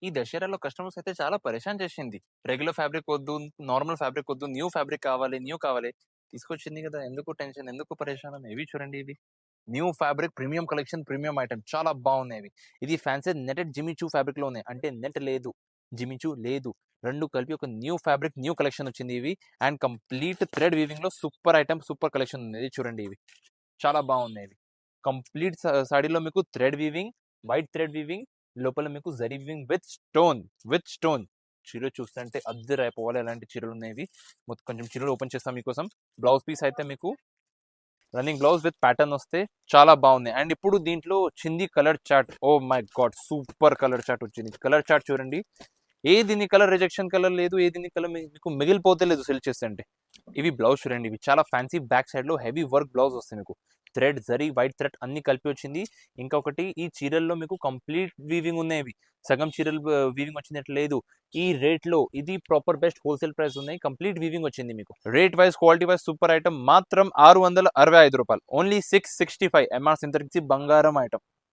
ఈ దసరాలో కస్టమర్స్ అయితే చాలా పరేషాన్ చేసింది. రెగ్యులర్ ఫ్యాబ్రిక్ వద్దు, నార్మల్ ఫ్యాబ్రిక్ వద్దు, న్యూ ఫ్యాబ్రిక్ కావాలి, న్యూ కావాలి. తీసుకొచ్చింది కదా! ఎందుకు టెన్షన్, ఎందుకు పరేషాన్ అని. ఇవి చూడండి ఇవి. New fabric premium collection, premium item చాలా బాగున్నాయి ఇవి. ఇది ఫ్యాన్సీ నెటెడ్ జిమ్మిచూ ఫ్యాబ్రిక్‌లో ఉన్నాయి. అంటే నెట్ లేదు, జిమ్మిచూ లేదు. 2 కలిపి ఒక న్యూ ఫ్యాబ్రిక్, న్యూ కలెక్షన్ వచ్చింది ఇవి. అండ్ కంప్లీట్ థ్రెడ్ వీవింగ్‌లో సూపర్ ఐటెమ్, సూపర్ కలెక్షన్ ఉంది. ఇది చూడండి ఇవి. చాలా బాగున్నాయి ఇవి. కంప్లీట్ సాడీలో మీకు thread weaving, white thread weaving, లోపల మీకు జరీ వీవింగ్ విత్ స్టోన్. చీర చూస్తుంటే అద్దరిపోవాలి అలాంటి చీరలు ఉన్నాయి ఇవి. కొంచెం చీరలు ఓపెన్ చేస్తాం మీకోసం. బ్లౌజ్ పీస్ అయితే మీకు రన్నింగ్ బ్లౌజ్ విత్ ప్యాటర్న్ వస్తే చాలా బాగుంది. అండ్ ఇప్పుడు దీంట్లో వచ్చింది colour chart. Oh my god, super colour chart వచ్చింది. కలర్ చార్ట్ చూడండి. ఏది కలర్ రిజెక్షన్ కలర్ లేదు, ఏది కలర్ మీకు మిగిలిపోతే లేదు సెల్ చేస్తుంటే. ఇవి బ్లౌజ్ చూడండి, ఇవి చాలా ఫ్యాన్సీ బ్యాక్ సైడ్ లో హెవీ వర్క్ బ్లౌజ్ వస్తుంది మీకు. థ్రెడ్ జరీ వైట్ థ్రెడ్ అన్ని కలిపి వచ్చింది. ఇంకొకటి ఈ చీరల్లో మీకు కంప్లీట్ వీవింగ్ ఉన్నాయి. ఇవి సగం చీరలు వీవింగ్ వచ్చినట్టు లేదు. ఈ రేట్ లో ఇది ప్రాపర్ బెస్ట్ హోల్సేల్ ప్రైస్ ఉన్నాయి. కంప్లీట్ వీవింగ్ వచ్చింది మీకు. Rate wise, quality wise super item. మాత్రం 665 రూపాయలు. ఓన్లీ 665 ఎంఆర్ సింథటిక్స్ బంగారం ఐటమ్.